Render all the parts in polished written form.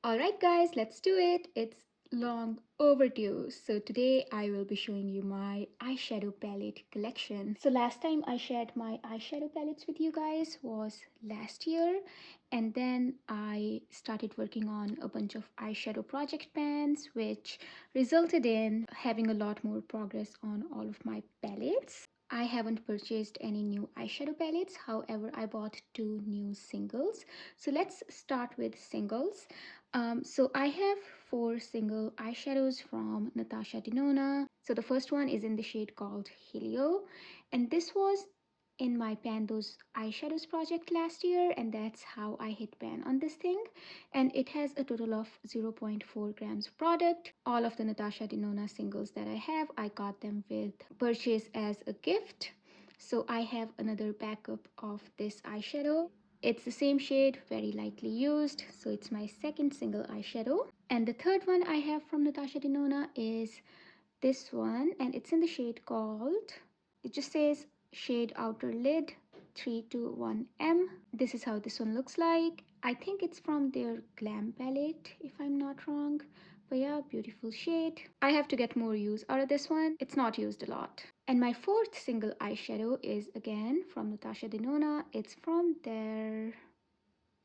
Alright guys, let's do it. It's long overdue. So today I will be showing you my eyeshadow palette collection. So last time I shared my eyeshadow palettes with you guys was last year, and then I started working on a bunch of eyeshadow project pans, which resulted in having a lot more progress on all of my palettes. I haven't purchased any new eyeshadow palettes, however I bought two new singles. So let's start with singles. So I have four single eyeshadows from Natasha Denona. So the first one is in the shade called Helio, and this was in my Pan Those Eyeshadows project last year, and that's how I hit pan on this thing. And it has a total of 0.4 grams of product. All of the Natasha Denona singles that I have, I got them with purchase as a gift. So I have another backup of this eyeshadow. It's the same shade, very lightly used, so it's my second single eyeshadow. And the third one I have from Natasha Denona is this one, and it's in the shade called, it just says shade outer lid 321M. This is how this one looks like. I think it's from their glam palette if I'm not wrong, but yeah, beautiful shade. I have to get more use out of this one. It's not used a lot. And my fourth single eyeshadow is again from Natasha Denona. It's from their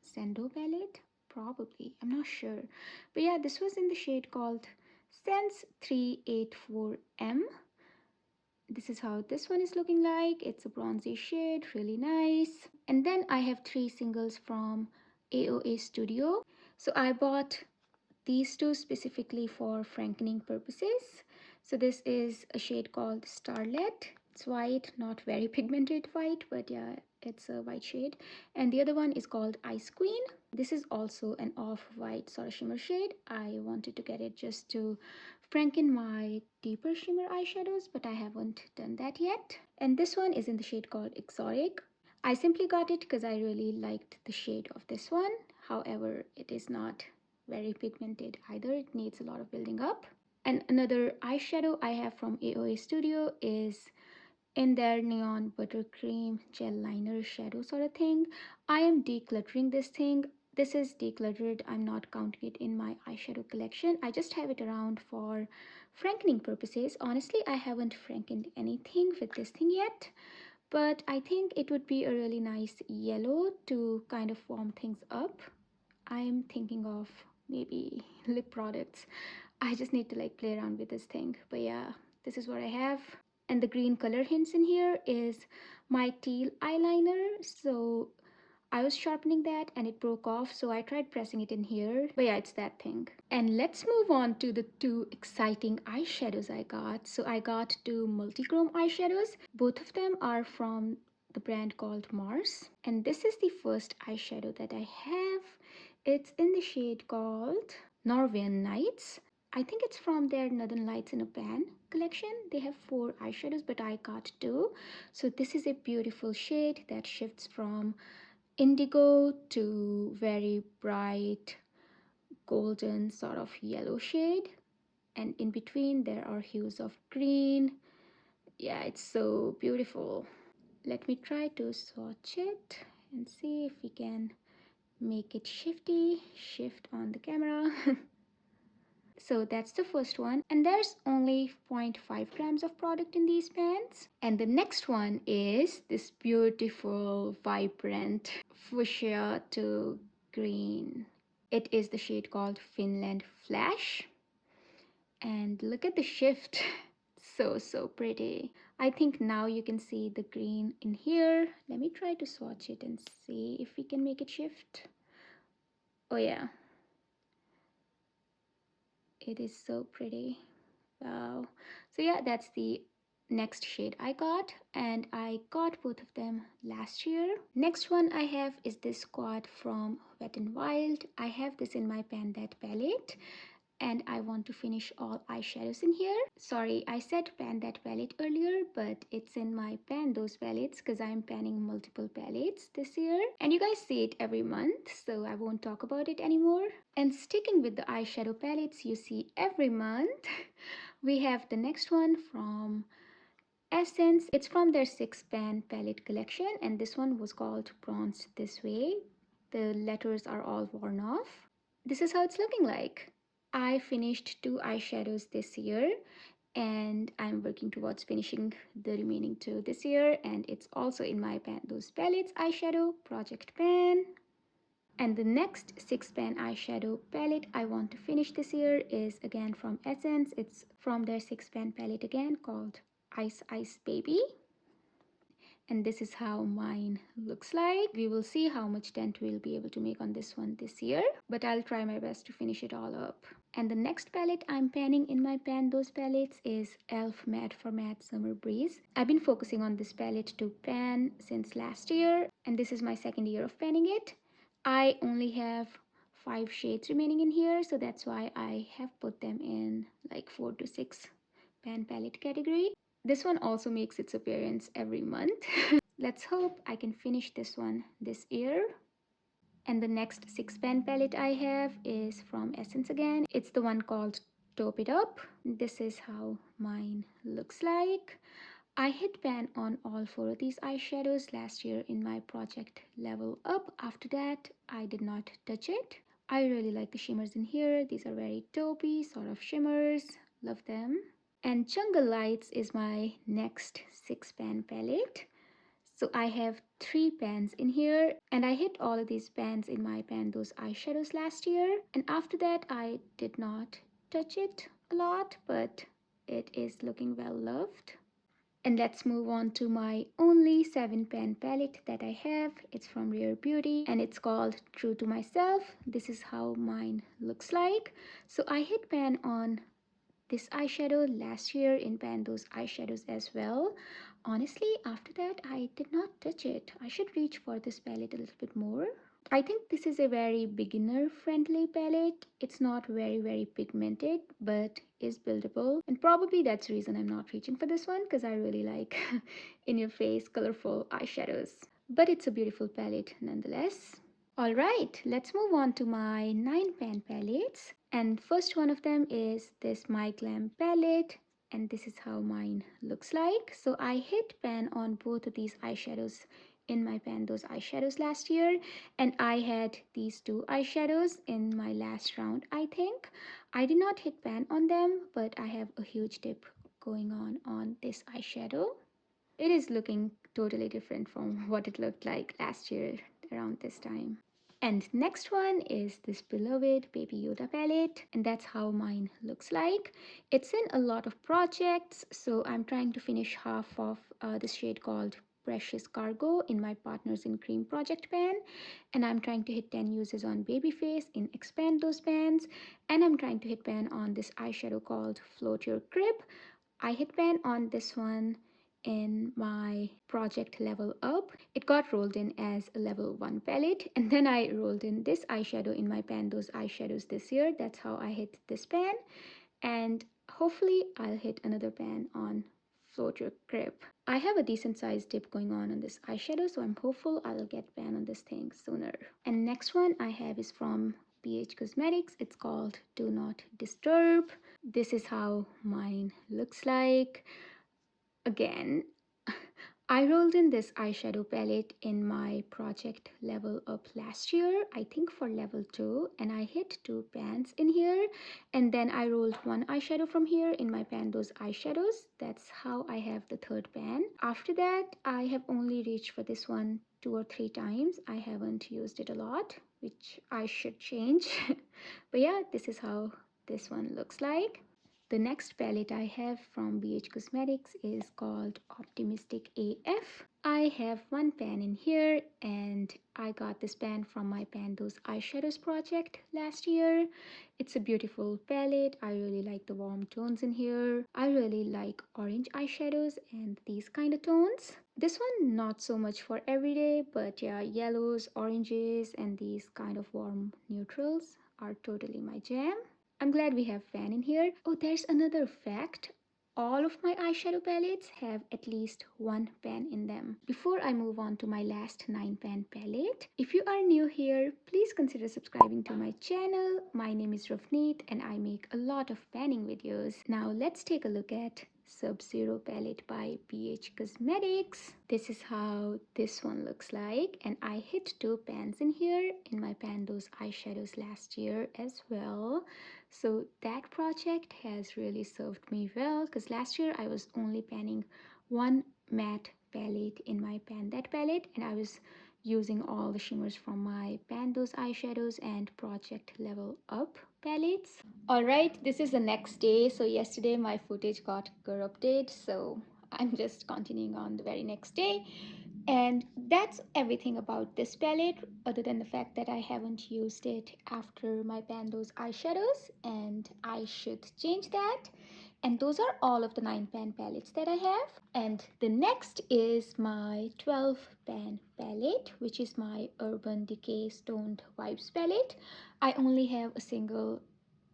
Sendo palette, probably, I'm not sure, but yeah, this was in the shade called Sense 384M. This is how this one is looking like. It's a bronzy shade, really nice. And then I have three singles from AOA Studio. So I bought these two specifically for frankening purposes. So this is a shade called Starlet. It's white, not very pigmented white, but yeah, it's a white shade. And the other one is called Ice Queen. This is also an off-white sort of shimmer shade. I wanted to get it just to franken my deeper shimmer eyeshadows, but I haven't done that yet. And this one is in the shade called Exotic. I simply got it because I really liked the shade of this one. However, it is not very pigmented either. It needs a lot of building up. And another eyeshadow I have from AOA Studio is in their neon buttercream gel liner shadow sort of thing. I am decluttering this thing. This is decluttered. I'm not counting it in my eyeshadow collection. I just have it around for frankening purposes. Honestly, I haven't frankened anything with this thing yet, but I think it would be a really nice yellow to kind of warm things up. I'm thinking of maybe lip products. I just need to like play around with this thing. But yeah, this is what I have. And the green color hints in here is my teal eyeliner. So I was sharpening that and it broke off, so I tried pressing it in here. But yeah, it's that thing. And let's move on to the two exciting eyeshadows I got. So I got two multichrome eyeshadows. Both of them are from the brand called Mars. And this is the first eyeshadow that I have. It's in the shade called Norvina Nights. I think it's from their Northern Lights in a Pan collection. They have four eyeshadows, but I got two. So this is a beautiful shade that shifts from indigo to very bright golden sort of yellow shade, and in between there are hues of green. Yeah, it's so beautiful. Let me try to swatch it and see if we can make it shift on the camera. So that's the first one, and there's only 0.5 grams of product in these pans. And the next one is this beautiful vibrant fuchsia to green. It is the shade called Finland Flash, and look at the shift. So pretty. I think now you can see the green in here. Let me try to swatch it and see if we can make it shift. Oh yeah, it is so pretty. Wow. So yeah, that's the next shade I got, and I got both of them last year. Next one I have is this quad from Wet n Wild. I have this in my Pan That palette, and I want to finish all eyeshadows in here. Sorry, I said Pan That palette earlier, but it's in my Pan Those palettes because I'm panning multiple palettes this year. And you guys see it every month, so I won't talk about it anymore. And sticking with the eyeshadow palettes you see every month, we have the next one from Essence. It's from their 6-pan palette collection, and this one was called Bronze This Way. The letters are all worn off. this is how it's looking like. I finished 2 eyeshadows this year and I'm working towards finishing the remaining 2 this year, and it's also in my Those Palettes eyeshadow project pan. And the next 6 pan eyeshadow palette I want to finish this year is again from Essence. It's from their 6 pan palette again called Ice Ice Baby. And this is how mine looks like. We will see how much dent we'll be able to make on this one this year, but I'll try my best to finish it all up. And the next palette I'm panning in my Those palettes is e.l.f. Matte for Matte Summer Breeze. I've been focusing on this palette to pan since last year, and this is my second year of panning it. I only have 5 shades remaining in here, so that's why I have put them in like 4 to 6 pan palette category. This one also makes its appearance every month. Let's hope I can finish this one this year. And the next 6 pan palette I have is from Essence again. It's the one called Taupe It Up. This is how mine looks like. I hit pan on all 4 of these eyeshadows last year in my project Level Up. After that, I did not touch it. I really like the shimmers in here. These are very taupey sort of shimmers. Love them. And Jungle Lights is my next 6 pan palette. So I have 3 pans in here, and I hit all of these pans in my Those eyeshadows last year, and after that I did not touch it a lot, but it is looking well loved. And let's move on to my only 7 pan palette that I have. It's from Rare Beauty and it's called True to Myself. This is how mine looks like. So I hit pan on this eyeshadow last year in Those eyeshadows as well. Honestly, after that I did not touch it. I should reach for this palette a little bit more. I think this is a very beginner friendly palette. It's not very pigmented, but is buildable, and probably that's the reason I'm not reaching for this one, because I really like in your face colorful eyeshadows. But it's a beautiful palette nonetheless. Alright, let's move on to my 9 pan palettes. And first one of them is this My Glam palette. And this is how mine looks like. So I hit pan on both of these eyeshadows in my Those eyeshadows last year. And I had these 2 eyeshadows in my last round, I think. I did not hit pan on them, but I have a huge dip going on this eyeshadow. It is looking totally different from what it looked like last year around this time. And next one is this beloved Baby Yoda palette, and that's how mine looks like. It's in a lot of projects, so I'm trying to finish half of this shade called Precious Cargo in my Partners in Cream project pan, and I'm trying to hit 10 uses on Babyface in Expand Those pans, and I'm trying to hit pan on this eyeshadow called Float Your Crib. I hit pan on this one in my project Level Up. It got rolled in as a level 1 palette, and then I rolled in this eyeshadow in my Those eyeshadows this year. That's how I hit this pan, and hopefully I'll hit another pan on Float Your Crib. I have a decent sized dip going on this eyeshadow, so I'm hopeful I'll get pan on this thing sooner. And next one I have is from BH Cosmetics. It's called Do Not Disturb. This is how mine looks like. Again, I rolled in this eyeshadow palette in my project Level Up last year, I think for level 2, and I hit 2 pans in here, and then I rolled 1 eyeshadow from here in my Those eyeshadows. That's how I have the 3rd pan. After that, I have only reached for this one 2 or 3 times. I haven't used it a lot, which I should change. But yeah, this is how this one looks like. The next palette I have from BH Cosmetics is called Optimistic AF. I have 1 pan in here, and I got this pan from my Those eyeshadows project last year. It's a beautiful palette. I really like the warm tones in here. I really like orange eyeshadows and these kind of tones. This one not so much for everyday, but yeah, yellows, oranges, and these kind of warm neutrals are totally my jam. I'm glad we have fan in here. Oh, there's another fact. All of my eyeshadow palettes have at least 1 pan in them. Before I move on to my last 9 pan palette, if you are new here, please consider subscribing to my channel. My name is Ravneet and I make a lot of panning videos. Now let's take a look at Subzero palette by BH Cosmetics. This is how this one looks like, and I hit 2 pans in here in my pan Those Eyeshadows last year as well. So that project has really served me well, because last year I was only panning one matte palette in my pan that palette, and I was using all the shimmers from my pan Those Eyeshadows and Project Level Up palettes. Alright, this is the next day. So yesterday my footage got corrupted, so I'm just continuing on the very next day. And that's everything about this palette, other than the fact that I haven't used it after my pan Those Eyeshadows, and I should change that. And those are all of the 9 pan palettes that I have. And the next is my 12 pan palette, which is my Urban Decay Stoned Vibes palette. I only have a single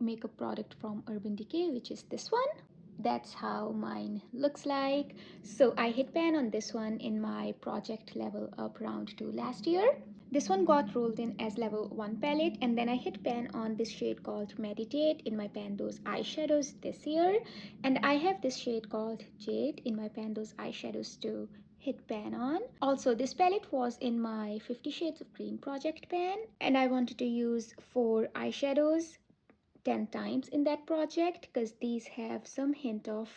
makeup product from Urban Decay, which is this one. That's how mine looks like. So I hit pan on this one in my Project Level Up round 2 last year. This one got rolled in as level 1 palette, and then I hit pan on this shade called Meditate in my pan Those Eyeshadows this year. And I have this shade called Jade in my pan Those Eyeshadows to hit pan on. Also, this palette was in my 50 Shades of Green project pan, and I wanted to use 4 eyeshadows 10 times in that project because these have some hint of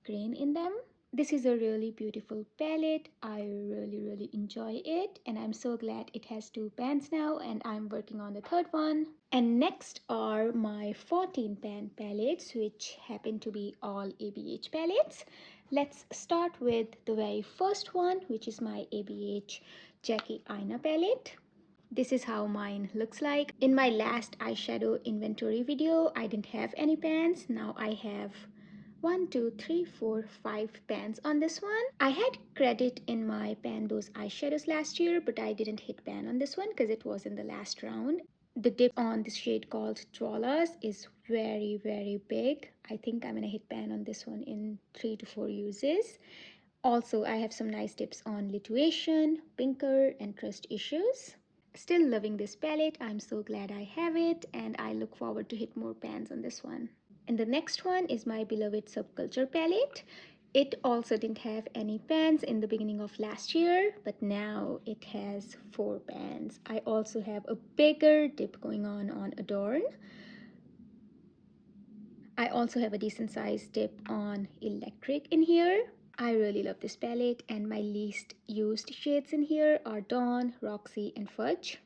green in them. This is a really beautiful palette. I really enjoy it, and I'm so glad it has 2 pans now, and I'm working on the third one. And next are my 14 pan palettes, which happen to be all ABH palettes. Let's start with the very first one, which is my ABH Jackie Aina palette. This is how mine looks like. In my last eyeshadow inventory video, I didn't have any pans. Now I have 1, 2, 3, 4, 5 pans on this one. I had credit in my pan Those Eyeshadows last year, but I didn't hit pan on this one because it was in the last round. The dip on this shade called Trollers is very big. I think I'm gonna hit pan on this one in 3 to 4 uses. Also, I have some nice tips on Lituation, Pinker, and Trust Issues. Still loving this palette. I'm so glad I have it, and I look forward to hit more pans on this one. And the next one is my beloved Subculture palette. It also didn't have any pans in the beginning of last year, but now it has 4 pans. I also have a bigger dip going on Adorn. I also have a decent sized dip on Electric in here. I really love this palette, and my least used shades in here are Dawn, Roxy, and Fudge.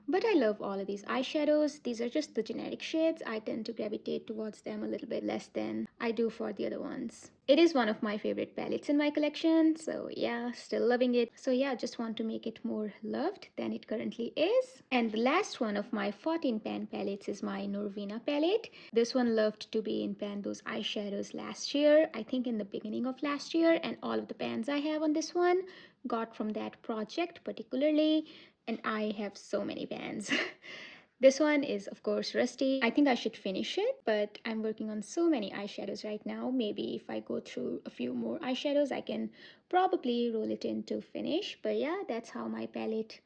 But I love all of these eyeshadows. These are just the generic shades. I tend to gravitate towards them a little bit less than I do for the other ones. It is one of my favorite palettes in my collection, so yeah, still loving it. So yeah, just want to make it more loved than it currently is. And the last one of my 14 pan palettes is my Norvina palette. This one loved to be in pan Those Eyeshadows last year, I think in the beginning of last year, and all of the pans I have on this one got from that project particularly, and I have so many pans. This one is of course rusty. I think I should finish it, but I'm working on so many eyeshadows right now. Maybe if I go through a few more eyeshadows, I can probably roll it in to finish. But yeah, that's how my palette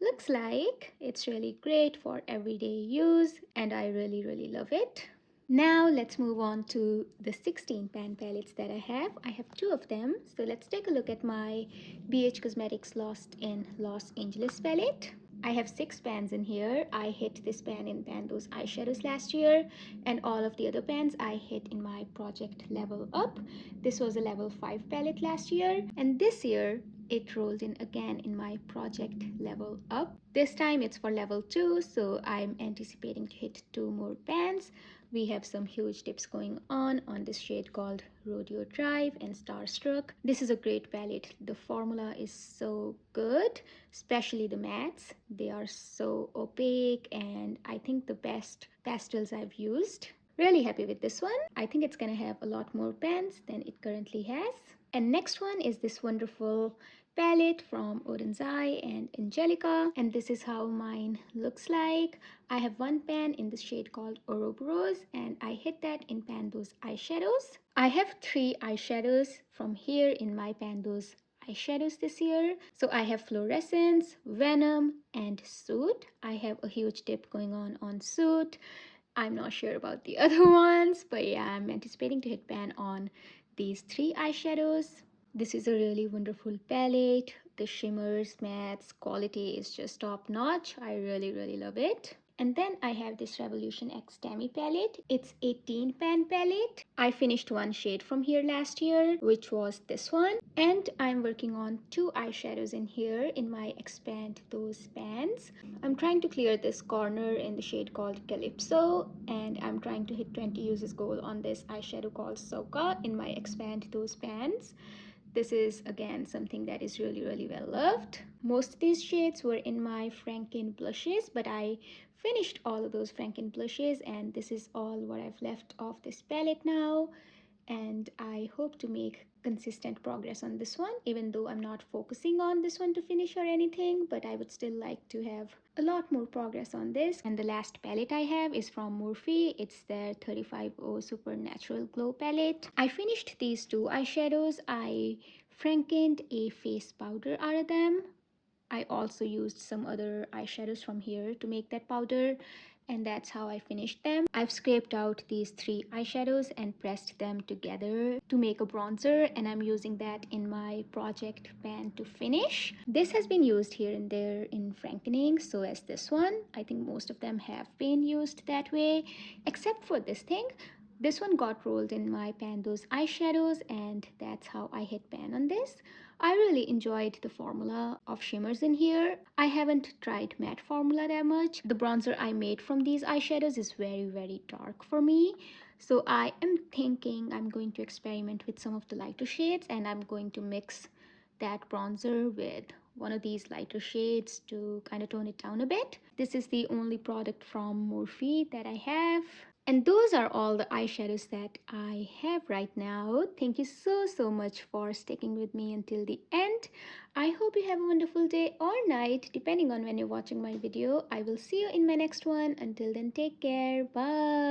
looks like. It's really great for everyday use, and I really love it. Now let's move on to the 16 pan palettes that I have. I have 2 of them. So let's take a look at my BH Cosmetics Lost in Los Angeles palette. I have 6 pans in here. I hit this pan in pan Those Eyeshadows last year, and all of the other pans I hit in my Project Level Up. This was a level 5 palette last year, and this year it rolled in again in my Project Level Up. This time it's for level 2, so I'm anticipating to hit 2 more pans. We have some huge dips going on this shade called Rodeo Drive and Starstruck. This is a great palette. The formula is so good, especially the mattes. They are so opaque, and I think the best pastels I've used. Really happy with this one. I think it's gonna have a lot more pans than it currently has. And next one is this wonderful palette from Oden's Eye and Angelica, and this is how mine looks like. I have 1 pan in the shade called Ouroboros, and I hit that in pan Those Eyeshadows. I have 3 eyeshadows from here in my pan Those Eyeshadows this year. So I have Fluorescence, Venom, and Suit. I have a huge dip going on Suit. I'm not sure about the other ones, but yeah, I'm anticipating to hit pan on these three eyeshadows. This is a really wonderful palette. The shimmers, mattes, quality is just top notch. I really love it. And then I have this Revolution X Demi palette. It's 18 pan palette. I finished one shade from here last year, which was this one. And I'm working on two eyeshadows in here in my Expand Those pans. I'm trying to clear this corner in the shade called Calypso, and I'm trying to hit 20 uses goal on this eyeshadow called Soka in my Expand Those pans. This is again something that is really well loved. Most of these shades were in my Franken blushes, but I finished all of those Franken blushes, and this is all what I've left of this palette now. And I hope to make consistent progress on this one, even though I'm not focusing on this one to finish or anything, but I would still like to have a lot more progress on this. And the last palette I have is from Morphe. It's their 350 Supernatural Glow palette. I finished these two eyeshadows. I frankened a face powder out of them. I also used some other eyeshadows from here to make that powder, and that's how I finished them. I've scraped out these three eyeshadows and pressed them together to make a bronzer, and I'm using that in my project pan to finish. This has been used here and there in frankening, so as this one. I think most of them have been used that way, except for this thing. This one got rolled in my pan, those eyeshadows, and that's how I hit pan on this. I really enjoyed the formula of shimmers in here. I haven't tried matte formula that much. The bronzer I made from these eyeshadows is very dark for me. So I am thinking I'm going to experiment with some of the lighter shades, and I'm going to mix that bronzer with one of these lighter shades to kind of tone it down a bit. This is the only product from Morphe that I have. And those are all the eyeshadows that I have right now. Thank you so much for sticking with me until the end. I hope you have a wonderful day or night, depending on when you're watching my video. I will see you in my next one. Until then, take care. Bye.